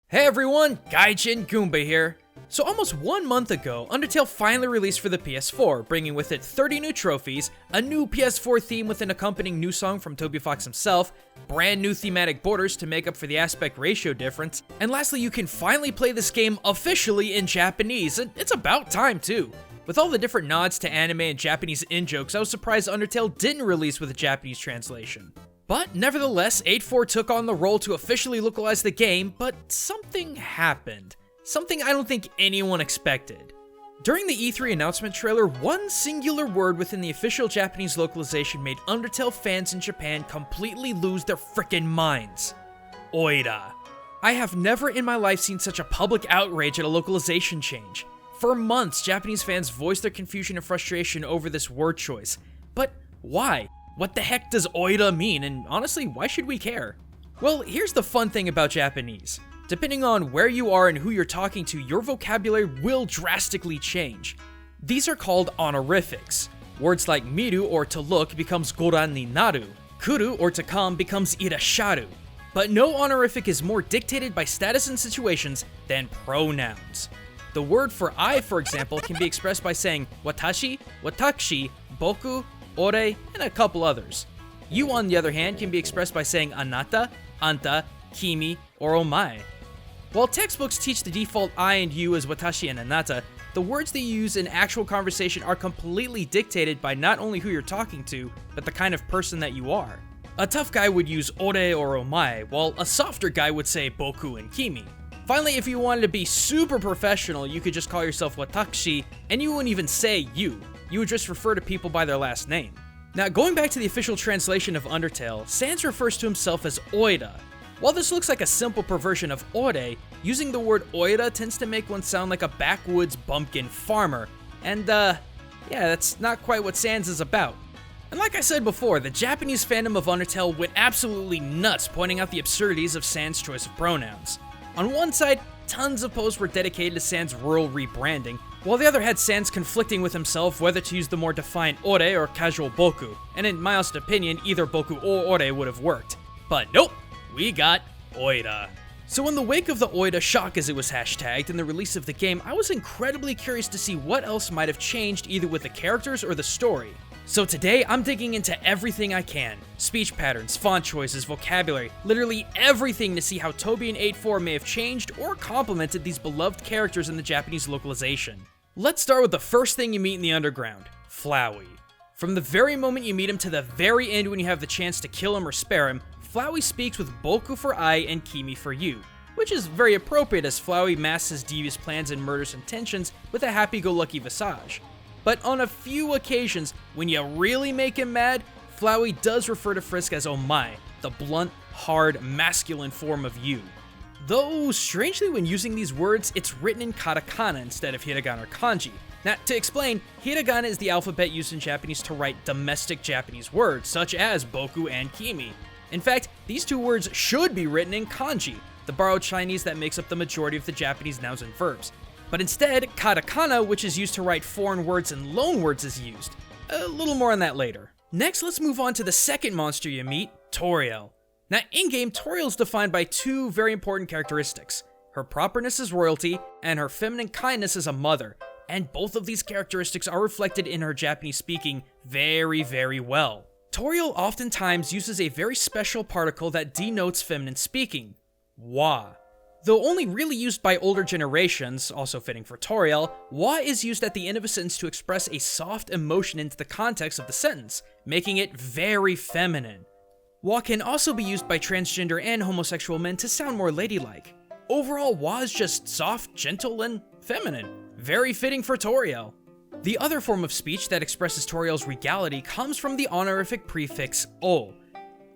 Hey everyone, Gaijin Goomba here. So almost 1 month ago, Undertale finally released for the PS4, bringing with it 30 new trophies, a new PS4 theme with an accompanying new song from Toby Fox himself, brand new thematic borders to make up for the aspect ratio difference, and lastly you can finally play this game officially in Japanese, and it's about time too. With all the different nods to anime and Japanese in-jokes, I was surprised Undertale didn't release with a Japanese translation. But nevertheless, 8-4 took on the role to officially localize the game, but something happened. Something I don't think anyone expected. During the E3 announcement trailer, one singular word within the official Japanese localization made Undertale fans in Japan completely lose their frickin' minds. Oida. I have never in my life seen such a public outrage at a localization change. For months, Japanese fans voiced their confusion and frustration over this word choice. But why? What the heck does oida mean, and honestly, why should we care? Well, here's the fun thing about Japanese. Depending on where you are and who you're talking to, your vocabulary will drastically change. These are called honorifics. Words like miru or to look becomes goran ni naru, kuru or to come becomes irasharu. But no honorific is more dictated by status and situations than pronouns. The word for I, for example, can be expressed by saying watashi, watakushi, boku, ore, and a couple others. You, on the other hand, can be expressed by saying anata, anta, kimi, or omae. While textbooks teach the default I and you as watashi and anata, the words that you use in actual conversation are completely dictated by not only who you're talking to, but the kind of person that you are. A tough guy would use ore or omae, while a softer guy would say boku and kimi. Finally, if you wanted to be super professional, you could just call yourself watakushi, and you wouldn't even say you. You would just refer to people by their last name. Now, going back to the official translation of Undertale, Sans refers to himself as Oida. While this looks like a simple perversion of Ore, using the word Oida tends to make one sound like a backwoods bumpkin farmer. And yeah, that's not quite what Sans is about. And like I said before, the Japanese fandom of Undertale went absolutely nuts pointing out the absurdities of Sans' choice of pronouns. On one side, tons of posts were dedicated to Sans' rural rebranding, while the other had Sans conflicting with himself whether to use the more defined ore or casual boku, and in my honest opinion, either boku or ore would have worked. But nope, we got oida. So in the wake of the oida shock as it was hashtagged and the release of the game, I was incredibly curious to see what else might have changed either with the characters or the story. So today, I'm digging into everything I can. Speech patterns, font choices, vocabulary, literally everything to see how Toby and 8-4 may have changed or complemented these beloved characters in the Japanese localization. Let's start with the first thing you meet in the underground, Flowey. From the very moment you meet him to the very end when you have the chance to kill him or spare him, Flowey speaks with Boku for I and Kimi for you, which is very appropriate as Flowey masks his devious plans and murderous intentions with a happy-go-lucky visage. But on a few occasions, when you really make him mad, Flowey does refer to Frisk as omae, the blunt, hard, masculine form of you. Though, strangely when using these words, it's written in katakana instead of hiragana or kanji. Now, to explain, hiragana is the alphabet used in Japanese to write domestic Japanese words, such as boku and kimi. In fact, these two words should be written in kanji, the borrowed Chinese that makes up the majority of the Japanese nouns and verbs. But instead, katakana, which is used to write foreign words and loanwords, is used. A little more on that later. Next, let's move on to the second monster you meet, Toriel. Now, in-game, Toriel is defined by two very important characteristics. Her properness as royalty, and her feminine kindness as a mother. And both of these characteristics are reflected in her Japanese speaking very, very well. Toriel oftentimes uses a very special particle that denotes feminine speaking, wa. Though only really used by older generations, also fitting for Toriel, wa is used at the end of a sentence to express a soft emotion into the context of the sentence, making it very feminine. Wa can also be used by transgender and homosexual men to sound more ladylike. Overall, wa is just soft, gentle, and feminine. Very fitting for Toriel. The other form of speech that expresses Toriel's regality comes from the honorific prefix o.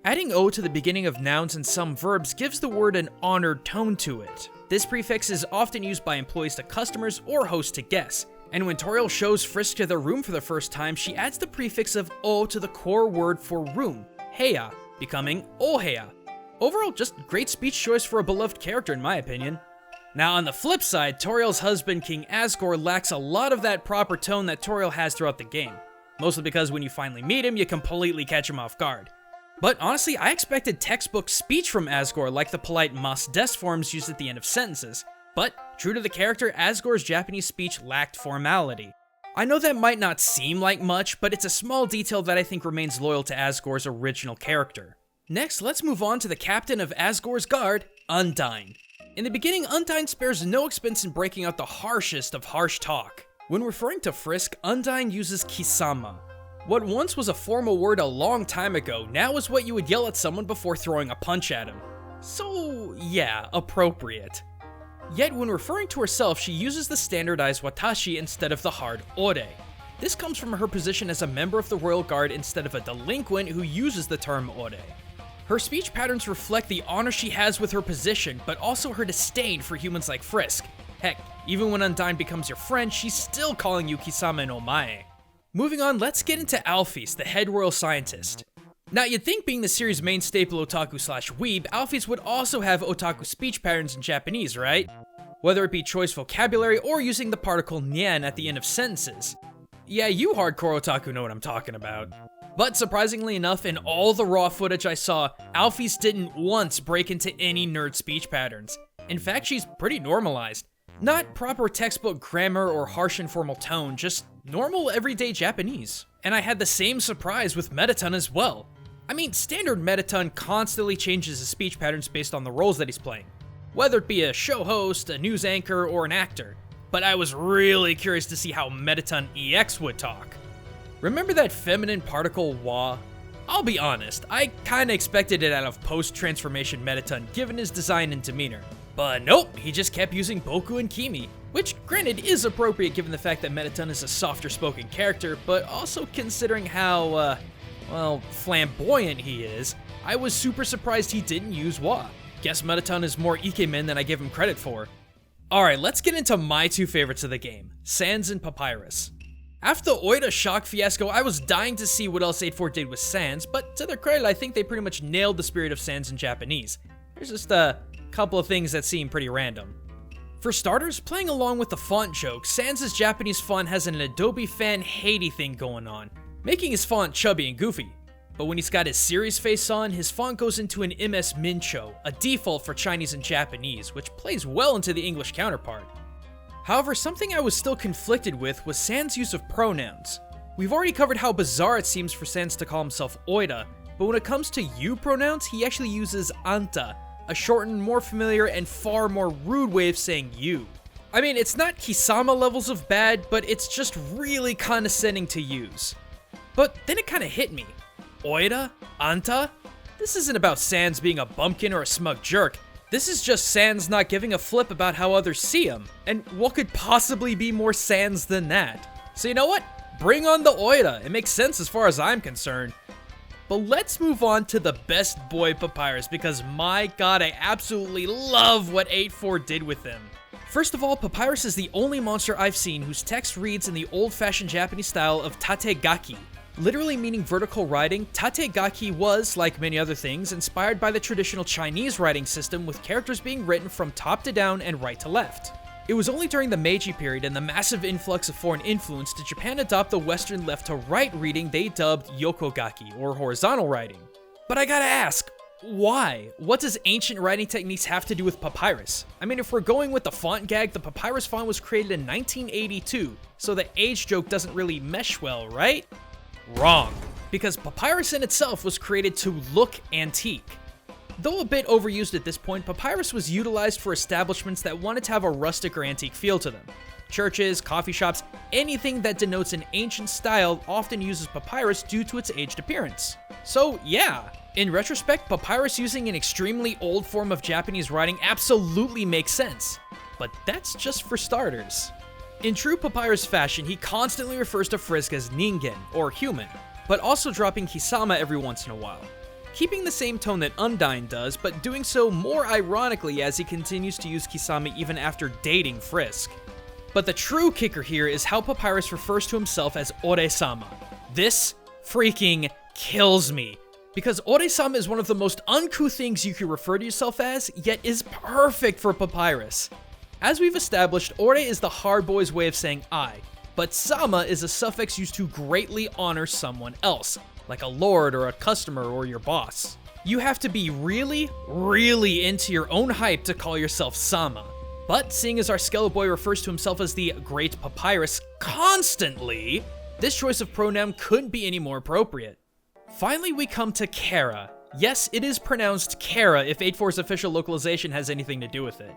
Adding o to the beginning of nouns and some verbs gives the word an honored tone to it. This prefix is often used by employees to customers or hosts to guests, and when Toriel shows Frisk to their room for the first time, she adds the prefix of o to the core word for room, heya, becoming oheya. Overall, just great speech choice for a beloved character in my opinion. Now on the flip side, Toriel's husband King Asgore lacks a lot of that proper tone that Toriel has throughout the game. Mostly because when you finally meet him, you completely catch him off guard. But honestly, I expected textbook speech from Asgore like the polite mas des forms used at the end of sentences. But, true to the character, Asgore's Japanese speech lacked formality. I know that might not seem like much, but it's a small detail that I think remains loyal to Asgore's original character. Next, let's move on to the captain of Asgore's guard, Undyne. In the beginning, Undyne spares no expense in breaking out the harshest of harsh talk. When referring to Frisk, Undyne uses kisama. What once was a formal word a long time ago, now is what you would yell at someone before throwing a punch at him. So, yeah, appropriate. Yet when referring to herself, she uses the standardized watashi instead of the hard ore. This comes from her position as a member of the Royal Guard instead of a delinquent who uses the term ore. Her speech patterns reflect the honor she has with her position, but also her disdain for humans like Frisk. Heck, even when Undyne becomes your friend, she's still calling you Kisama and Omae. Moving on, let's get into Alphys, the head royal scientist. Now, you'd think being the series' main staple otaku/weeb, Alphys would also have otaku speech patterns in Japanese, right? Whether it be choice vocabulary or using the particle nyan at the end of sentences. Yeah, you hardcore otaku know what I'm talking about. But surprisingly enough, in all the raw footage I saw, Alphys didn't once break into any nerd speech patterns. In fact, she's pretty normalized. Not proper textbook grammar or harsh informal tone, just normal everyday Japanese. And I had the same surprise with Mettaton as well. I mean, standard Mettaton constantly changes his speech patterns based on the roles that he's playing, whether it be a show host, a news anchor, or an actor. But I was really curious to see how Mettaton EX would talk. Remember that feminine particle wa? I'll be honest, I kinda expected it out of post-transformation Mettaton given his design and demeanor. But nope, he just kept using Boku and Kimi, which granted is appropriate given the fact that Mettaton is a softer spoken character, but also considering how, well, flamboyant he is, I was super surprised he didn't use wa. Guess Mettaton is more ikemen than I give him credit for. Alright, let's get into my two favorites of the game, Sans and Papyrus. After the Oida shock fiasco, I was dying to see what else 8-4 did with Sans, but to their credit, I think they pretty much nailed the spirit of Sans in Japanese. There's just a couple of things that seem pretty random. For starters, playing along with the font joke, Sans' Japanese font has an Adobe fan Haiti thing going on, making his font chubby and goofy. But when he's got his serious face on, his font goes into an MS Mincho, a default for Chinese and Japanese, which plays well into the English counterpart. However, something I was still conflicted with was Sans' use of pronouns. We've already covered how bizarre it seems for Sans to call himself Oida, but when it comes to you pronouns, he actually uses anta, a shortened, more familiar, and far more rude way of saying you. I mean, it's not Kisama levels of bad, but it's just really condescending to use. But then it kinda hit me. Oida? Anta? This isn't about Sans being a bumpkin or a smug jerk. This is just Sans not giving a flip about how others see him. And what could possibly be more Sans than that? So you know what? Bring on the Oida. It makes sense as far as I'm concerned. But let's move on to the best boy Papyrus, because my god, I absolutely love what 8-4 did with him. First of all, Papyrus is the only monster I've seen whose text reads in the old-fashioned Japanese style of tategaki. Literally meaning vertical writing, tategaki was, like many other things, inspired by the traditional Chinese writing system with characters being written from top to down and right to left. It was only during the Meiji period and the massive influx of foreign influence did Japan adopt the Western left to right reading they dubbed yokogaki, or horizontal writing. But I gotta ask, why? What does ancient writing techniques have to do with Papyrus? I mean, if we're going with the font gag, the Papyrus font was created in 1982, so the age joke doesn't really mesh well, right? Wrong, because Papyrus in itself was created to look antique. Though a bit overused at this point, Papyrus was utilized for establishments that wanted to have a rustic or antique feel to them. Churches, coffee shops, anything that denotes an ancient style often uses Papyrus due to its aged appearance. So yeah, in retrospect, Papyrus using an extremely old form of Japanese writing absolutely makes sense. But that's just for starters. In true Papyrus fashion, he constantly refers to Frisk as Ningen, or human, but also dropping Kisama every once in a while. Keeping the same tone that Undyne does, but doing so more ironically as he continues to use Kisama even after dating Frisk. But the true kicker here is how Papyrus refers to himself as Ore-sama. This freaking kills me, because Ore-sama is one of the most uncouth things you can refer to yourself as, yet is perfect for Papyrus. As we've established, Ore is the hard boy's way of saying I, but Sama is a suffix used to greatly honor someone else, like a lord or a customer or your boss. You have to be really, really into your own hype to call yourself Sama. But seeing as our Skeleton Boy refers to himself as the Great Papyrus constantly, this choice of pronoun couldn't be any more appropriate. Finally, we come to Kara. Yes, it is pronounced Kara if 8.4's official localization has anything to do with it.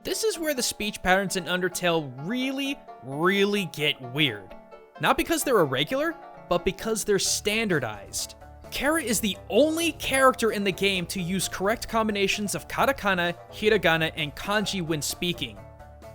This is where the speech patterns in Undertale really get weird. Not because they're irregular, but because they're standardized. Kara is the only character in the game to use correct combinations of katakana, hiragana, and kanji when speaking.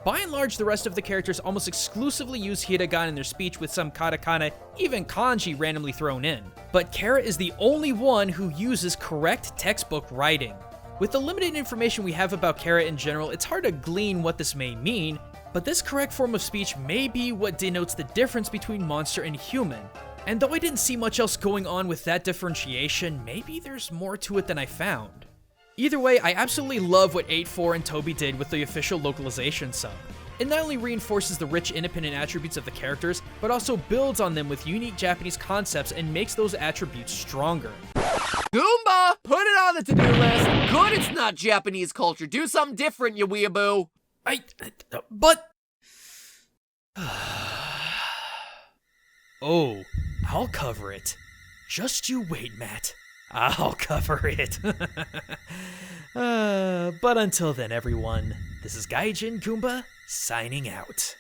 By and large, the rest of the characters almost exclusively use hiragana in their speech with some katakana, even kanji randomly thrown in. But Kara is the only one who uses correct textbook writing. With the limited information we have about Kara in general, it's hard to glean what this may mean, but this correct form of speech may be what denotes the difference between monster and human. And though I didn't see much else going on with that differentiation, maybe there's more to it than I found. Either way, I absolutely love what 8.4 and Toby did with the official localization sub. It not only reinforces the rich independent attributes of the characters, but also builds on them with unique Japanese concepts and makes those attributes stronger. Goomba! Put it on the to-do list! Good it's not Japanese culture. Do something different, you weeaboo! But... Oh, I'll cover it. Just you wait, Matt. I'll cover it. But until then, everyone, this is Gaijin Goomba, signing out.